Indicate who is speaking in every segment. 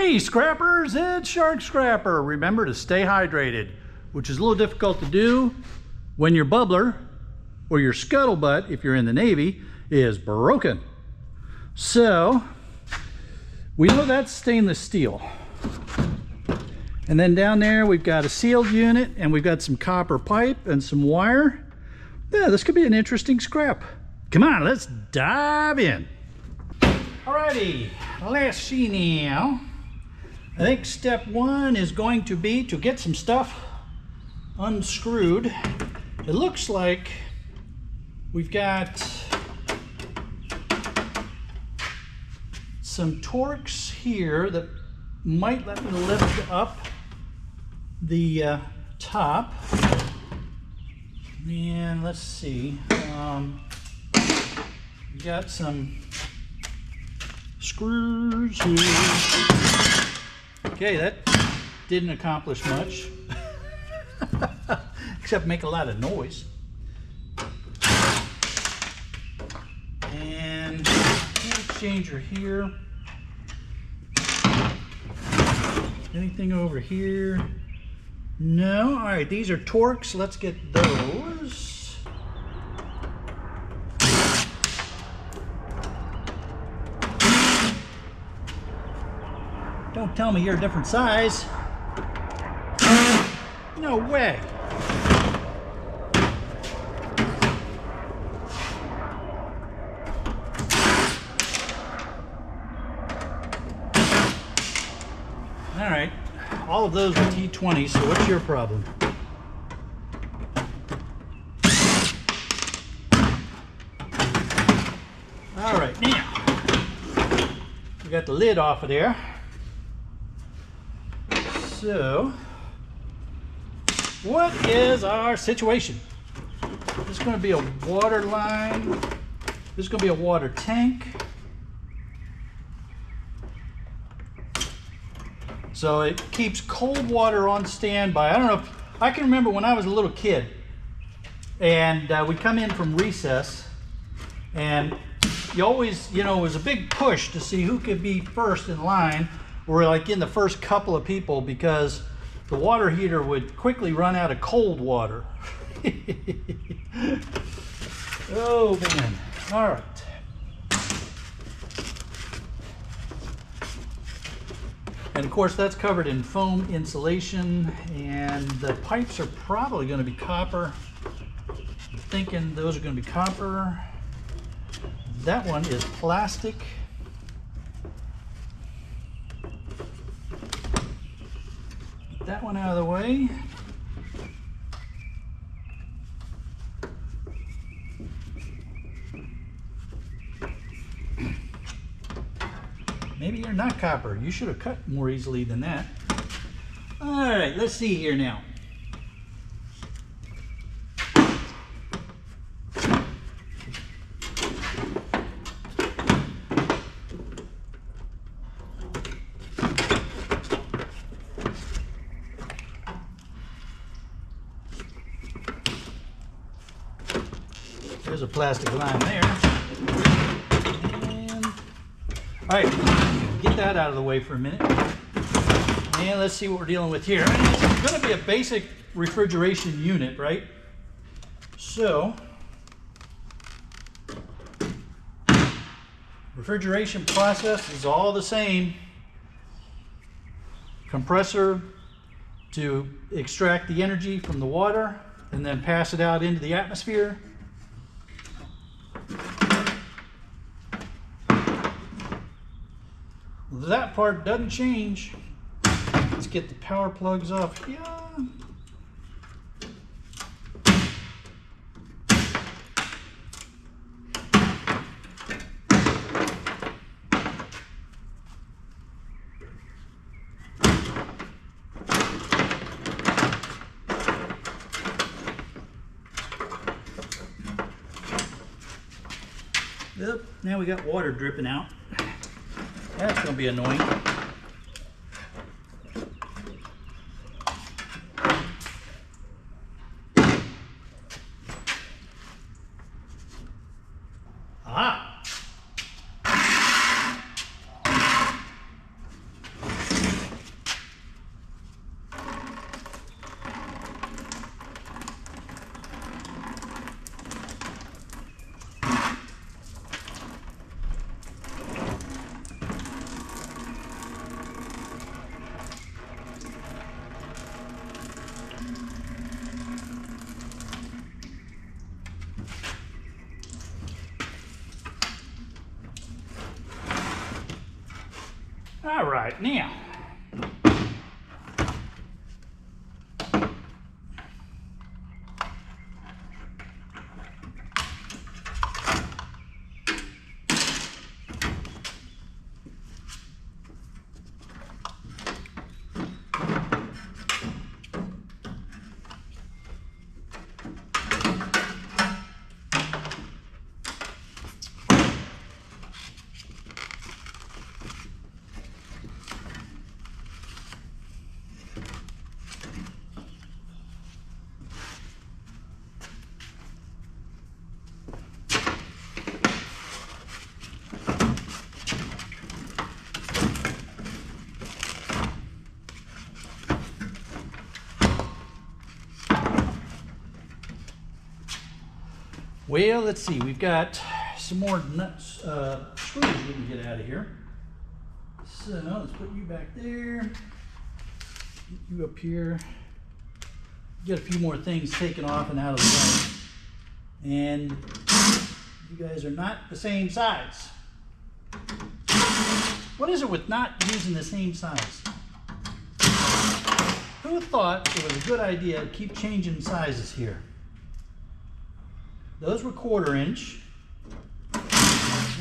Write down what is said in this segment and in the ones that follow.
Speaker 1: Hey scrappers, it's Shark Scrapper. Remember to stay hydrated, which is a little difficult to do when your bubbler or your scuttlebutt, if you're in the Navy, is broken. So we know that's stainless steel. And then down there we've got a sealed unit and we've got some copper pipe and some wire. Yeah, this could be an interesting scrap. Come on, let's dive in. Alrighty, let's see now. I think step one is going to be to get some stuff unscrewed. It looks like we've got some Torx here that might let me lift up the top. And let's see, we got some screws here. Okay, that didn't accomplish much, except make a lot of noise. And heat exchanger here. Anything over here? No. All right, these are Torx. Let's get those. Don't tell me you're a different size. No way. All right, all of those are T20, so what's your problem? All right, now we got the lid off of there. So, what is our situation? This is going to be a water line. This is going to be a water tank. So it keeps cold water on standby. I don't know if I can remember when I was a little kid and we'd come in from recess and you always, you know, it was a big push to see who could be first in line or like in the first couple of people because the water heater would quickly run out of cold water. Oh man. All right. And of course that's covered in foam insulation and the pipes are probably going to be copper. I'm thinking those are going to be copper. That one is plastic. Get that one out of the way. Maybe you're not copper. You should have cut more easily than that. All right, let's see here now. There's a plastic line there. And, all right, get that out of the way for a minute. And let's see what we're dealing with here. It's going to be a basic refrigeration unit, right? So, refrigeration process is all the same. Compressor to extract the energy from the water and then pass it out into the atmosphere. That part doesn't change. Let's get the power plugs off here. Yep, now we got water dripping out. That's going to be annoying. Ah! right, now. Well, let's see, we've got some more nuts, screws we can get out of here. So let's put you back there, get you up here, get a few more things taken off and out of the way. And you guys are not the same size. What is it with not using the same size? Who thought it was a good idea to keep changing sizes here? Those were 1/4 inch.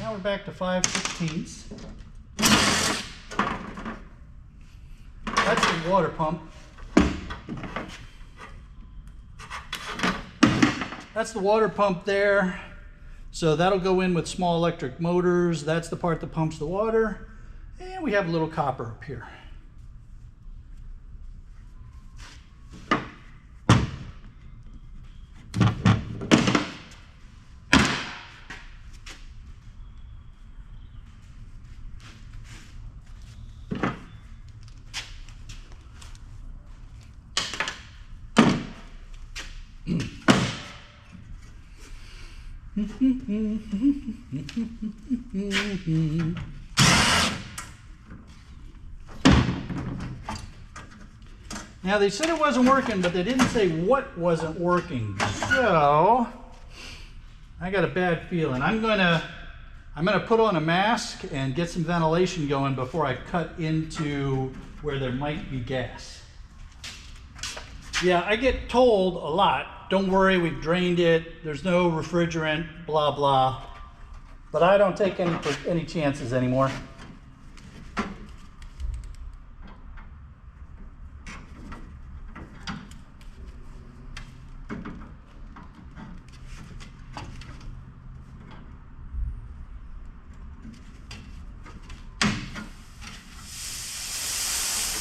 Speaker 1: Now we're back to 5/16. That's the water pump. That's the water pump there. So that'll go in with small electric motors. That's the part that pumps the water. And we have a little copper up here. Now they said it wasn't working, but they didn't say what wasn't working. So I got a bad feeling. I'm gonna put on a mask and get some ventilation going before I cut into where there might be gas. Yeah, I get told a lot, don't worry, we've drained it, there's no refrigerant, blah, blah. But I don't take any chances anymore.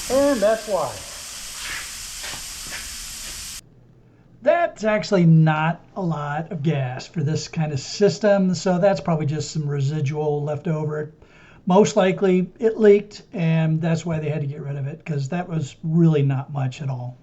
Speaker 1: And that's why. That's actually not a lot of gas for this kind of system, so that's probably just some residual left over. Most likely it leaked, and that's why they had to get rid of it, because that was really not much at all.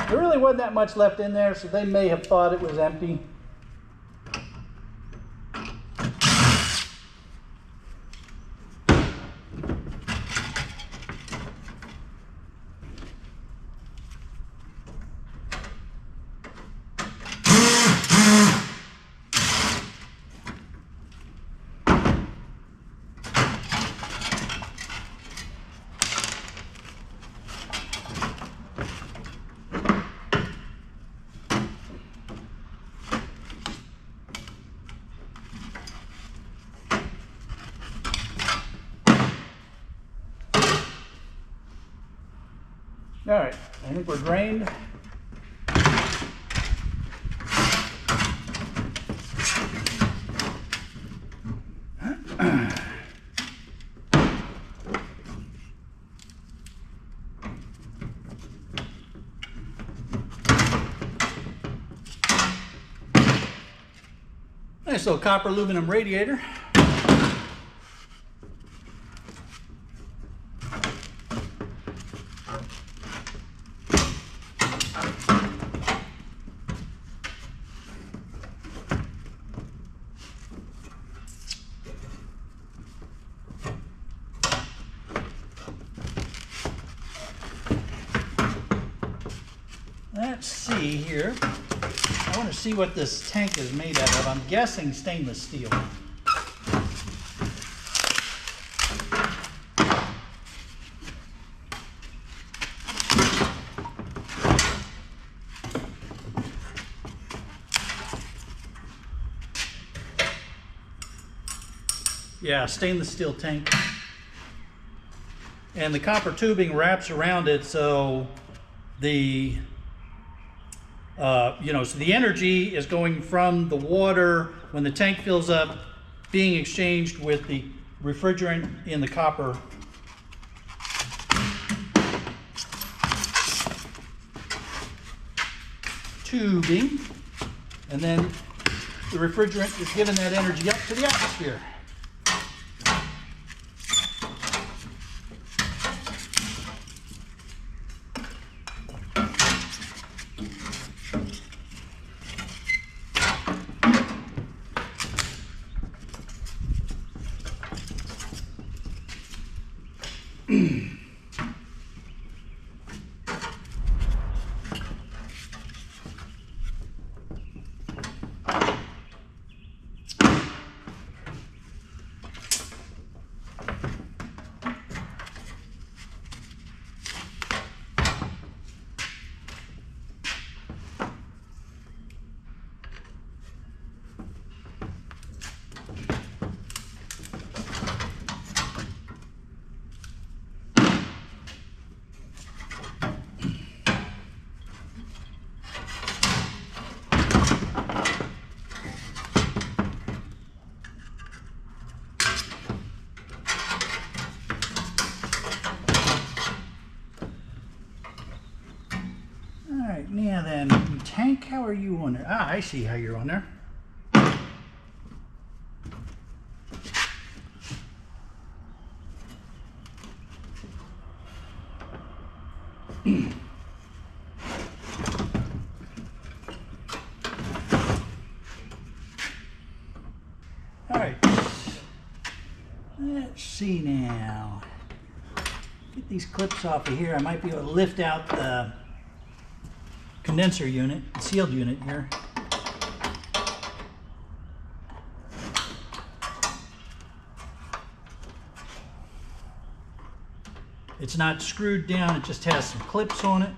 Speaker 1: There really wasn't that much left in there, so they may have thought it was empty. All right, I think we're drained. Nice little copper aluminum radiator. let's see here. I want to see what this tank is made out of. I'm guessing stainless steel. Yeah, stainless steel tank. And the copper tubing wraps around it, so the so the energy is going from the water when the tank fills up, being exchanged with the refrigerant in the copper tubing, and then the refrigerant is giving that energy up to the atmosphere. Now then, tank, how are you on there? Ah, I see how you're on there. All right, let's see now. Get these clips off of here. I might be able to lift out the condenser unit, sealed unit here. It's not screwed down, it just has some clips on it.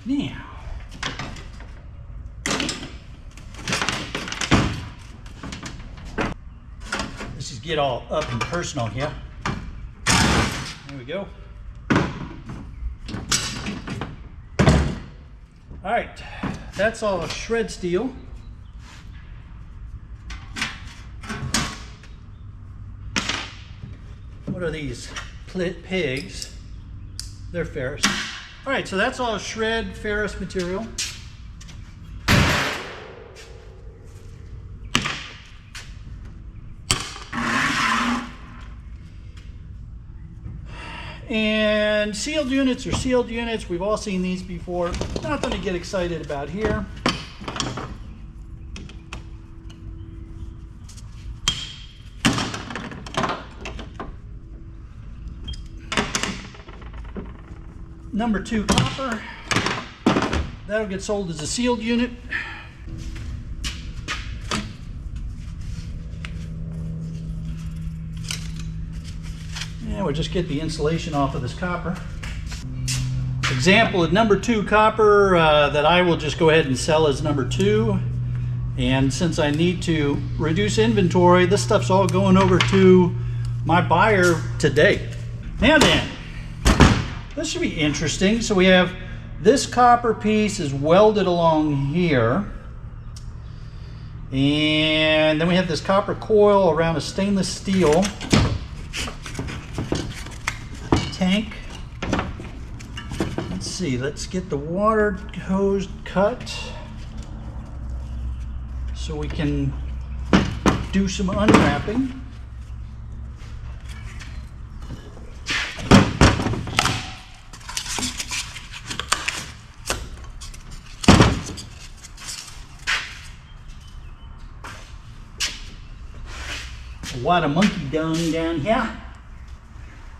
Speaker 1: Now, let's just get all up and personal here. There we go. All right, that's all shred steel. What are these pigs? They're ferrous. All right, so that's all shred ferrous material. And sealed units are sealed units. We've all seen these before. Nothing to get excited about here. Number 2 copper, that'll get sold as a sealed unit. And we'll just get the insulation off of this copper. Example of number 2 copper that I will just go ahead and sell as number 2. And since I need to reduce inventory, this stuff's all going over to my buyer today. Now then, this should be interesting. So we have this copper piece is welded along here. And then we have this copper coil around a stainless steel tank. Let's see, let's get the water hose cut. so we can do some unwrapping. A lot of monkey dung down here.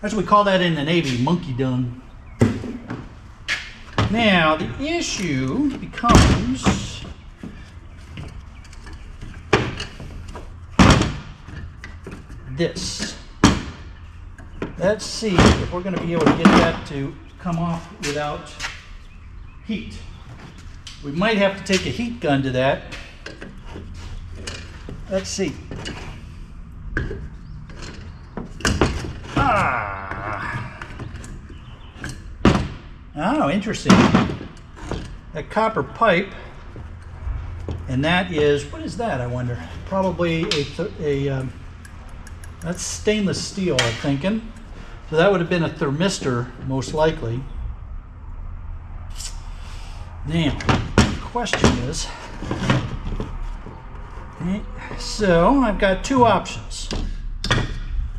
Speaker 1: That's what we call that in the Navy, monkey dung. Now, the issue becomes this. Let's see if we're going to be able to get that to come off without heat. We might have to take a heat gun to that. Let's see. Oh, interesting. That copper pipe, and that is, what is that, I wonder? Probably that's stainless steel, I'm thinking. So that would have been a thermistor, most likely. Now, the question is, so I've got two options.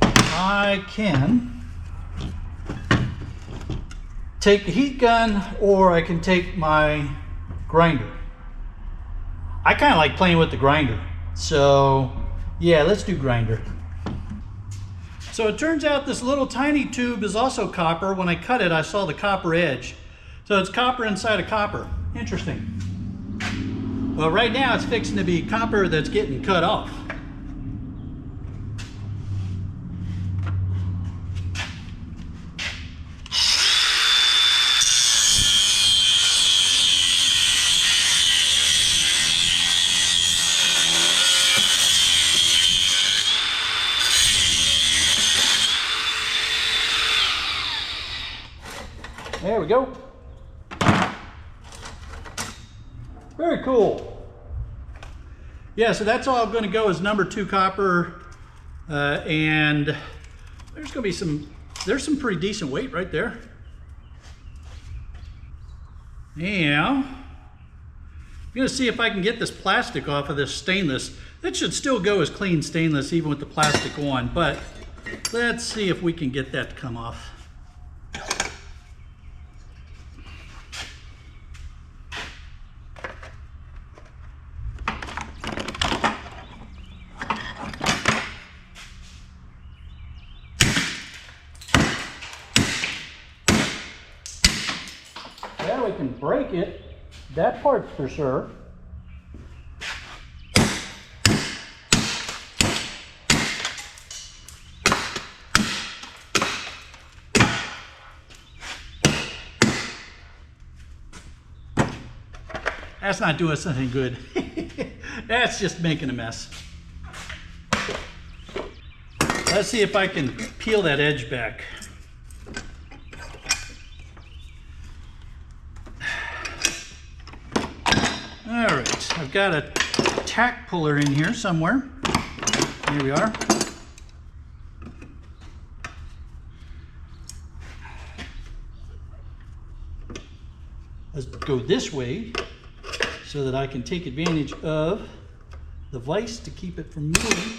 Speaker 1: I can take the heat gun, or I can take my grinder. I kind of like playing with the grinder, so yeah, let's do grinder. So it turns out this little tiny tube is also copper. When I cut it, I saw the copper edge. So it's copper inside of copper. Interesting. Well, right now it's fixing to be copper that's getting cut off. There we go. Very cool. Yeah, so that's all going to go as number 2 copper, and there's going to be there's some pretty decent weight right there. Now, I'm going to see if I can get this plastic off of this stainless. It should still go as clean stainless even with the plastic on, but let's see if we can get that to come off. Yeah, we can break it, that part's for sure. That's not doing us anything good. That's just making a mess. Let's see if I can peel that edge back. All right, I've got a tack puller in here somewhere. Here we are. Let's go this way so that I can take advantage of the vise to keep it from moving.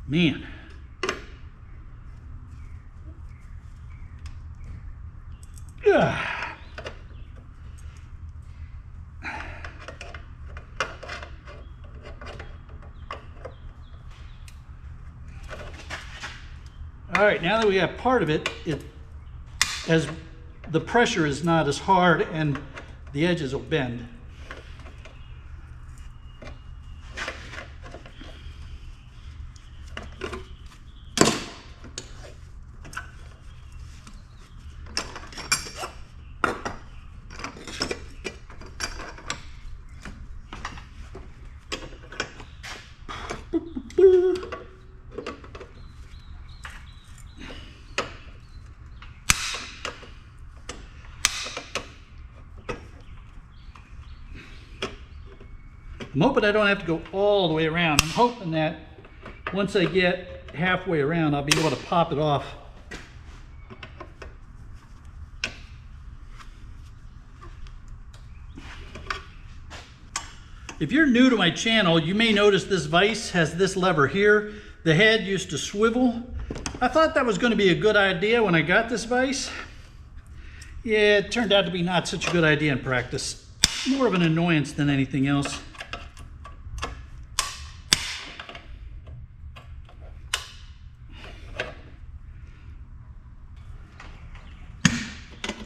Speaker 1: Man. All right, now that we have part of it, as the pressure is not as hard and the edges will bend. I'm hoping I don't have to go all the way around. I'm hoping that once I get halfway around, I'll be able to pop it off. If you're new to my channel, you may notice this vise has this lever here. The head used to swivel. I thought that was going to be a good idea when I got this vise. Yeah, it turned out to be not such a good idea in practice. More of an annoyance than anything else.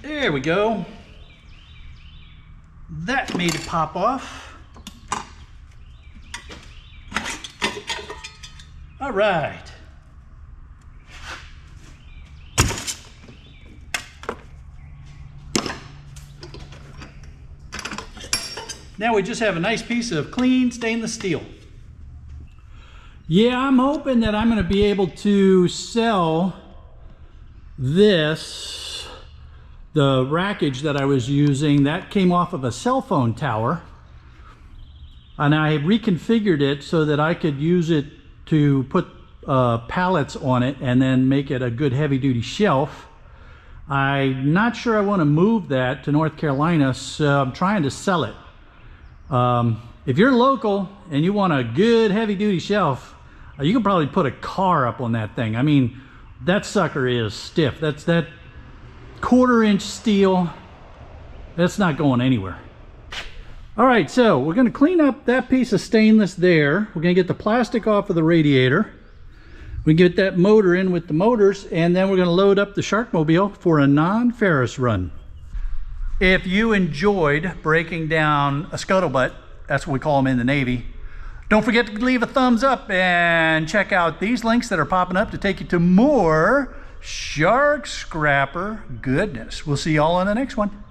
Speaker 1: There we go. That made it pop off. All right. Now we just have a nice piece of clean stainless steel. Yeah, I'm hoping that I'm going to be able to sell this, the rackage that I was using. That came off of a cell phone tower. And I reconfigured it so that I could use it to put pallets on it and then make it a good heavy-duty shelf. I'm not sure I want to move that to North Carolina, so I'm trying to sell it. If you're local and you want a good heavy-duty shelf, you can probably put a car up on that thing. I mean, that sucker is stiff. That's that 1/4 inch steel. That's not going anywhere. All right, so we're going to clean up that piece of stainless there. We're going to get the plastic off of the radiator. We get that motor in with the motors, and then we're going to load up the Sharkmobile for a non-ferrous run. If you enjoyed breaking down a scuttlebutt, that's what we call them in the Navy, don't forget to leave a thumbs up and check out these links that are popping up to take you to more shark scrapper goodness. We'll see y'all on the next one.